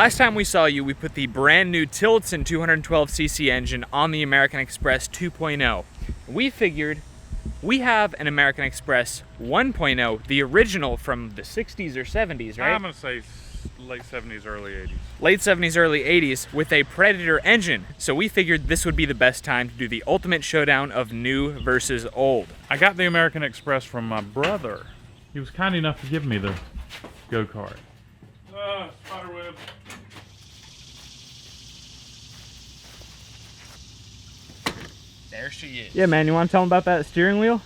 Last time we saw you, we put the brand new Tillotson 212cc engine on the American Express 2.0. We figured we have an American Express 1.0, the original from the 60s or 70s, right? I'm gonna say late 70s, early 80s. Late 70s, early 80s with a Predator engine. So we figured this would be the best time to do the ultimate showdown of new versus old. I got the American Express from my brother. He was kind enough to give me the go-kart. Spider web. There she is. Yeah, man, you want to tell them about that steering wheel?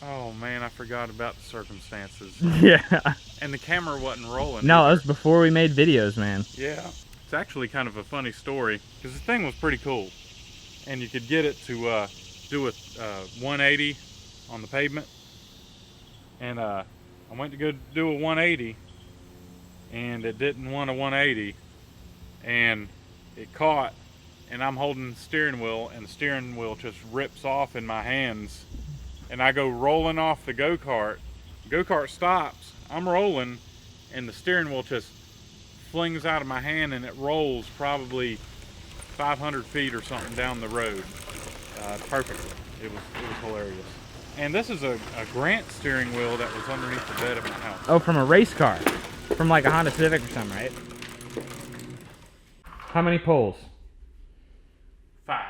Oh man, I forgot about the circumstances. Yeah. And the camera wasn't rolling. No, either. that was before we made videos, man. Yeah. It's actually kind of a funny story because the thing was pretty cool. And you could get it to do a 180 on the pavement. And I went to go do a 180 and it didn't want a 180 and it caught and I'm holding the steering wheel and the steering wheel just rips off in my hands and I go rolling off the go-kart. Go-kart stops, I'm rolling and the steering wheel just flings out of my hand and it rolls probably 500 feet or something down the road perfectly. It was hilarious. And this is a Grant steering wheel that was underneath the bed of my house. Oh, from a race car. From like a Honda Civic or something, right? How many poles? 5.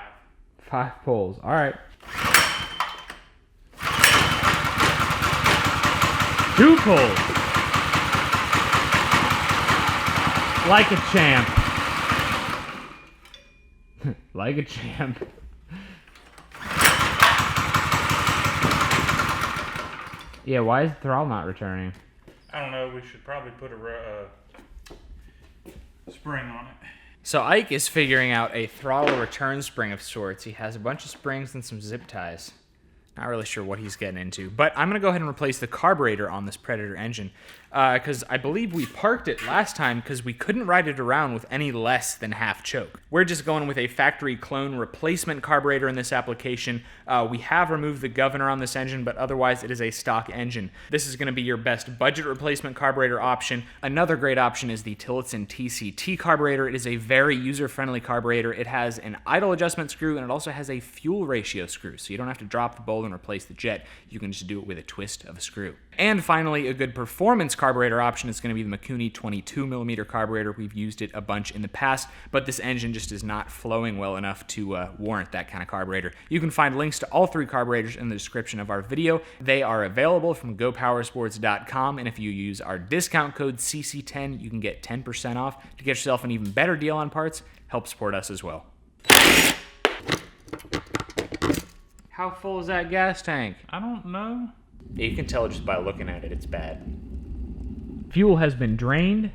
5 poles. All right. 2 poles. Like a champ. Like a champ. Yeah, why is the throttle not returning? I don't know, we should probably put a spring on it. So Ike is figuring out a throttle return spring of sorts. He has a bunch of springs and some zip ties. Not really sure what he's getting into, but I'm gonna go ahead and replace the carburetor on this Predator engine because I believe we parked it last time because we couldn't ride it around with any less than half choke. We're just going with a factory clone replacement carburetor in this application. We have removed the governor on this engine, but otherwise it is a stock engine. This is gonna be your best budget replacement carburetor option. Another great option is the Tillotson TCT carburetor. It is a very user-friendly carburetor. It has an idle adjustment screw and it also has a fuel ratio screw, so you don't have to drop the bolt and replace the jet. You can just do it with a twist of a screw. And finally, a good performance carburetor option is going to be the Mikuni 22mm carburetor. We've used it a bunch in the past, but this engine just is not flowing well enough to warrant that kind of carburetor. You can find links to all 3 carburetors in the description of our video. They are available from gopowersports.com, and if you use our discount code CC10, you can get 10% off to get yourself an even better deal on parts. Help support us as well. How full is that gas tank? I don't know. You can tell just by looking at it, it's bad. Fuel has been drained,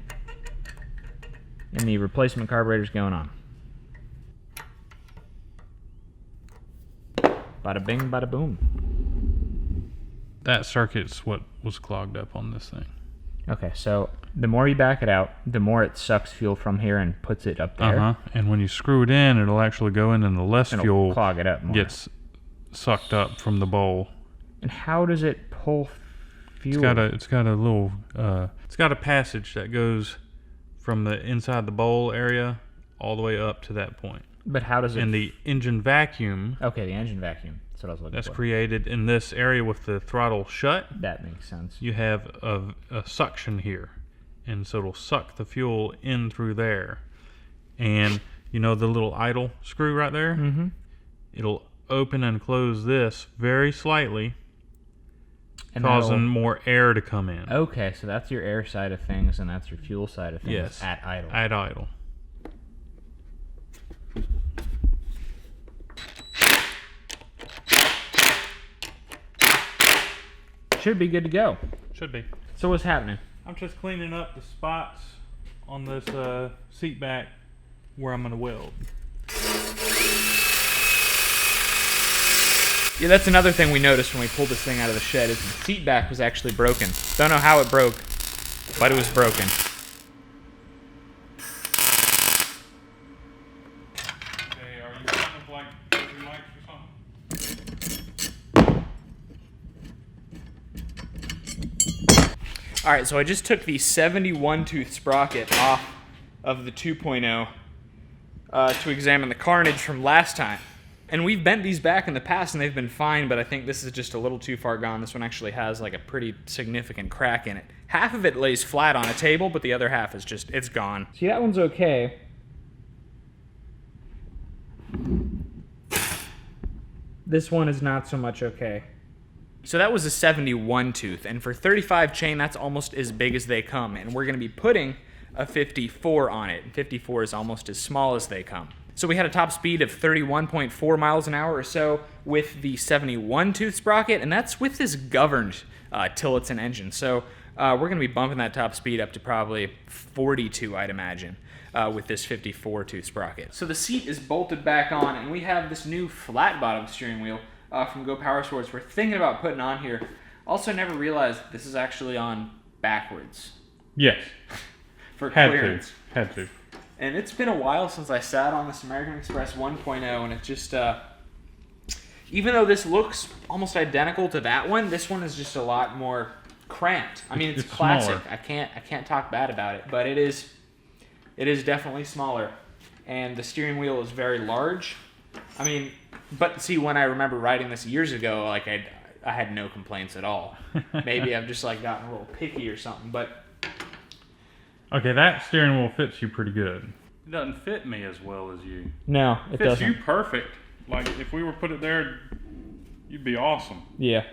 and the replacement carburetor's going on. Bada bing, bada boom. That circuit's what was clogged up on this thing. Okay, so the more you back it out, the more it sucks fuel from here and puts it up there. And when you screw it in, it'll actually go in and the less It'll fuel clog it up more. gets sucked up from the bowl. And how does it pull fuel? It's got a little it's got a passage that goes from the inside the bowl area all the way up to that point. But how does it? And the engine vacuum. Okay, the engine vacuum. That's what I was looking for. That's created in this area with the throttle shut. That makes sense. You have a suction here, and so it'll suck the fuel in through there. And you know the little idle screw right there? Mm-hmm. It'll open and close this very slightly, And causing more air to come in. Okay, so that's your air side of things, and that's your fuel side of things. Yes. At idle. At idle. Should be good to go. Should be. So what's happening? I'm just cleaning up the spots on this seat back where I'm going to weld. Yeah, that's another thing we noticed when we pulled this thing out of the shed is the seat back was actually broken. Don't know how it broke, but it was broken. Okay, are you kind of like your mics or something? All right, so I just took the 71 tooth sprocket off of the 2.0 to examine the carnage from last time. And we've bent these back in the past and they've been fine, but I think this is just a little too far gone. This one actually has like a pretty significant crack in it. Half of it lays flat on a table, but the other half is just, it's gone. See, that one's okay. This one is not so much okay. So that was a 71 tooth, and for 35 chain, that's almost as big as they come, and we're gonna be putting a 54 on it. 54 is almost as small as they come. So we had a top speed of 31.4 miles an hour or so with the 71 tooth sprocket, and that's with this governed Tillotson engine. So we're going to be bumping that top speed up to probably 42, I'd imagine, with this 54 tooth sprocket. So the seat is bolted back on, and we have this new flat bottom steering wheel from Go Power Sports we're thinking about putting on here. Also never realized this is actually on backwards. Yes. For clearance. Had to. And it's been a while since I sat on this American Express 1.0, and it just, even though this looks almost identical to that one, this one is just a lot more cramped. I mean, it's classic. Smaller. I can't talk bad about it, but it is definitely smaller. And the steering wheel is very large. I mean, but see, when I remember riding this years ago, like I had no complaints at all. Maybe I've just like gotten a little picky or something, but. Okay, that steering wheel fits you pretty good. It doesn't fit me as well as you. No, it fits doesn't. you perfect. Like, if we were put it there, you'd be awesome. Yeah.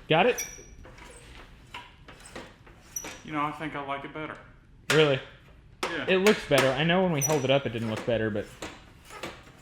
Got it? You know, I think I like it better. Really? Yeah. It looks better. I know when we held it up it didn't look better, but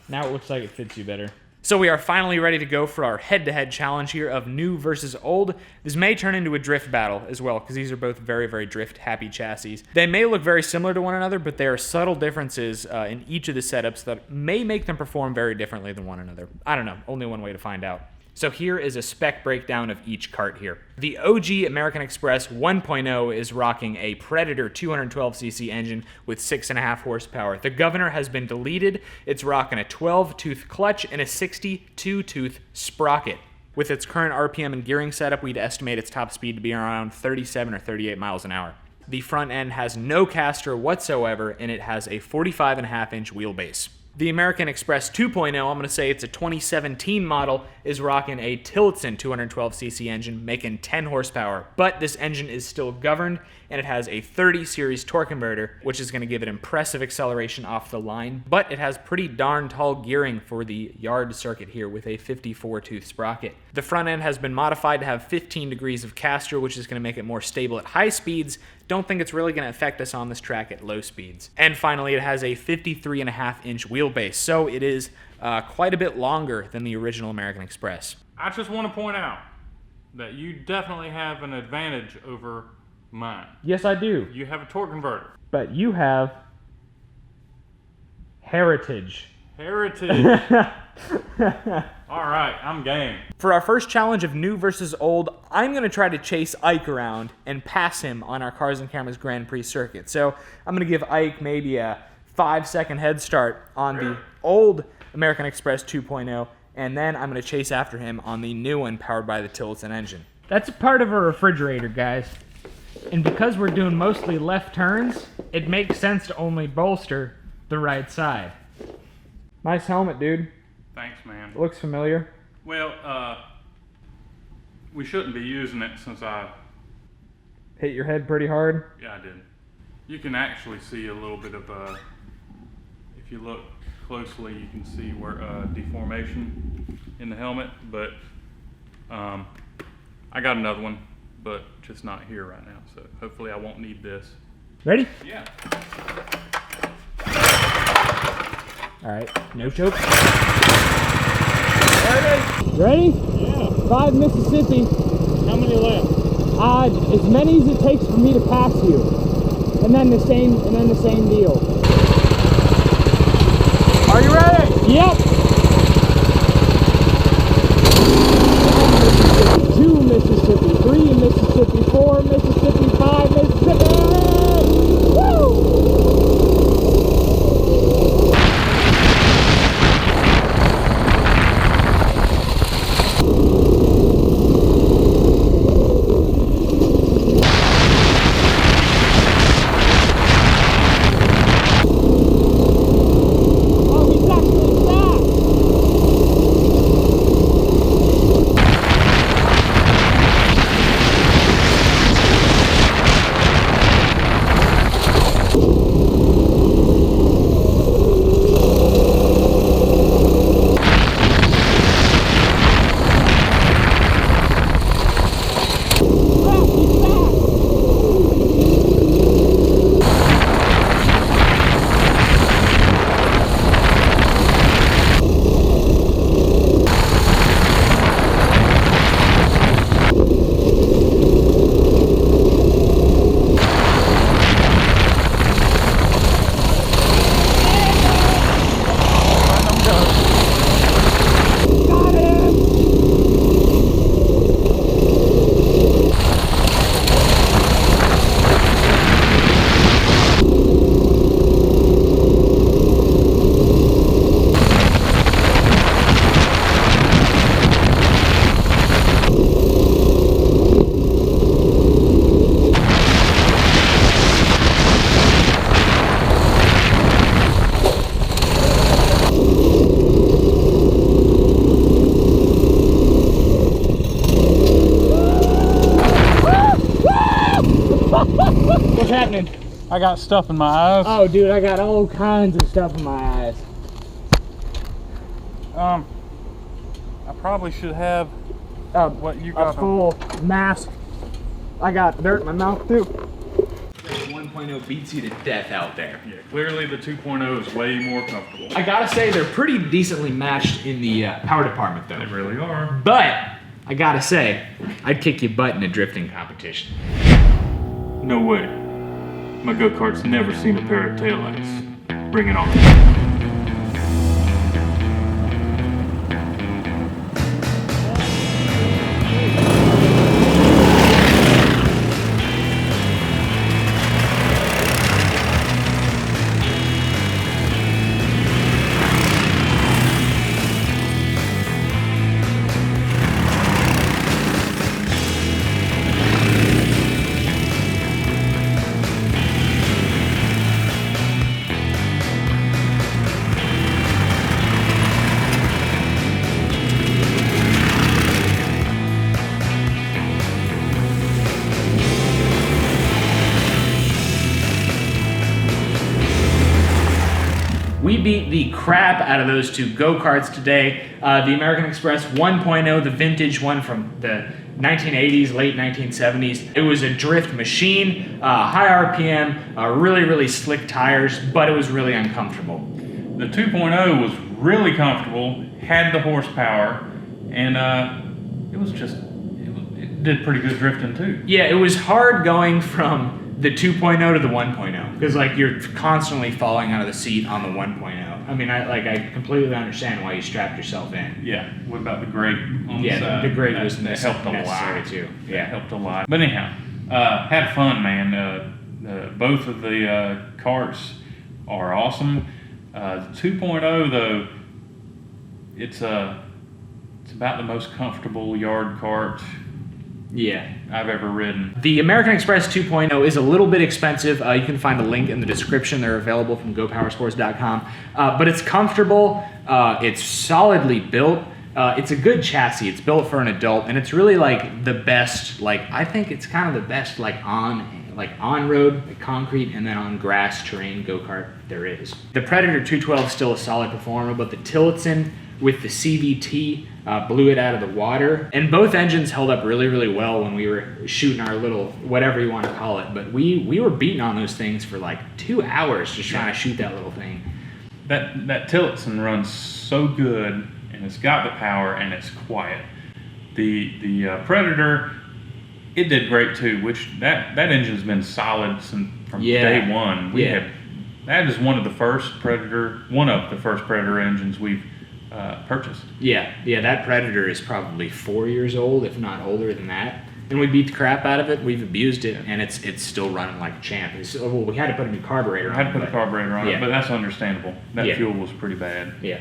now it looks like it fits you better. So we are finally ready to go for our head-to-head challenge here of new versus old. This may turn into a drift battle as well, because these are both very, very drift-happy chassis. They may look very similar to one another, but there are subtle differences in each of the setups that may make them perform very differently than one another. I don't know. Only one way to find out. So here is a spec breakdown of each cart here. The OG American Express 1.0 is rocking a Predator 212cc engine with 6.5 horsepower. The governor has been deleted. It's rocking a 12-tooth clutch and a 62-tooth sprocket. With its current RPM and gearing setup, we'd estimate its top speed to be around 37 or 38 miles an hour. The front end has no caster whatsoever, and it has a 45.5-inch wheelbase. The American Express 2.0, I'm going to say it's a 2017 model, is rocking a Tillotson 212cc engine, making 10 horsepower. But this engine is still governed, and it has a 30 series torque converter, which is going to give it impressive acceleration off the line. But it has pretty darn tall gearing for the yard circuit here with a 54-tooth sprocket. The front end has been modified to have 15 degrees of caster, which is going to make it more stable at high speeds. Don't think it's really going to affect us on this track at low speeds. And finally, it has a 53.5-inch wheelbase, so it is quite a bit longer than the original American Express. I just want to point out that you definitely have an advantage over mine. Yes, I do. You have a torque converter. But you have heritage. Heritage. All right, I'm game. For our first challenge of new versus old, I'm going to try to chase Ike around and pass him on our Cars and Cameras Grand Prix circuit. So I'm going to give Ike maybe a 5-second head start on the old American Express 2.0, and then I'm going to chase after him on the new one powered by the Tillotson engine. That's a part of a refrigerator, guys. And because we're doing mostly left turns, it makes sense to only bolster the right side. Nice helmet, dude. Thanks, man. It looks familiar. Well, we shouldn't be using it since I... Hit your head pretty hard? Yeah, I did. You can actually see a little bit of, if you look closely, you can see where deformation in the helmet, but I got another one, but just not here right now, so hopefully I won't need this. Ready? Yeah. All right, no choke. Ready? Yeah. 5 Mississippi. How many left? As many as it takes for me to pass you. And then the same deal. Are you ready? Yep. 2 Mississippi, 3 Mississippi, 4 Mississippi, 5 Mississippi. Woo! I got stuff in my eyes. Oh, dude, I got all kinds of stuff in my eyes. I probably should have what you got. A full mask. I got dirt in my mouth too. 1.0 beats you to death out there. Yeah, clearly the 2.0 is way more comfortable. I gotta say, they're pretty decently matched in the power department, though. They really are. But I gotta say, I'd kick your butt in a drifting competition. No way. My go-kart's never seen a pair of taillights. Bring it on. We beat the crap out of those two go-karts today. The American Express 1.0, the vintage one from the 1980s, late 1970s. It was a drift machine, high RPM, really, really slick tires, but it was really uncomfortable. The 2.0 was really comfortable, had the horsepower, and it did pretty good drifting too. Yeah, it was hard going from the 2.0 to the 1.0 because like you're constantly falling out of the seat on the 1.0. I mean, I completely understand why you strapped yourself in. Yeah. What about the grate on the Yeah, side? the grate was that helped a necessary lot too. Yeah, Yeah, helped a lot. But anyhow, had fun, man. Both of the karts are awesome. The 2.0 though, it's about the most comfortable yard kart yeah. I've ever ridden. The American Express 2.0 is a little bit expensive. You can find a link in the description. They're available from GoPowersports.com. But it's comfortable. It's solidly built. It's a good chassis. It's built for an adult, and it's really like the best. Like I think it's kind of the best like on road, like concrete, and then on grass terrain go-kart there is. The Predator 212 is still a solid performer, but the Tillotson with the CVT blew it out of the water. And both engines held up really, really well when we were shooting our little, whatever you want to call it. But we were beating on those things for like 2 hours just trying to shoot that little thing. That Tillotson runs so good, and it's got the power, and it's quiet. The Predator, it did great too, which that engine's been solid from day one. That is one of the first Predator engines we've purchased. Yeah, that Predator is probably 4 years old, if not older than that. And we beat the crap out of it. We've abused it, and it's still running like a champ. Well, we had to put a new carburetor on it. But that's understandable. That fuel was pretty bad. Yeah.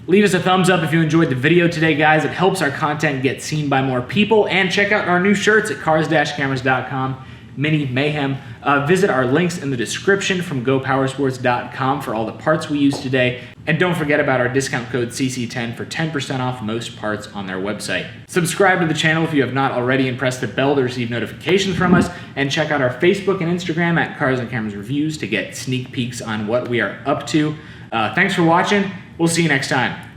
Leave us a thumbs up if you enjoyed the video today, guys. It helps our content get seen by more people. And check out our new shirts at CarsandCameras.com. Mini Mayhem. Visit our links in the description from GoPowersports.com for all the parts we used today. And don't forget about our discount code CC10 for 10% off most parts on their website. Subscribe to the channel if you have not already, and press the bell to receive notifications from us. And check out our Facebook and Instagram at Cars and Cameras Reviews to get sneak peeks on what we are up to. Thanks for watching. We'll see you next time.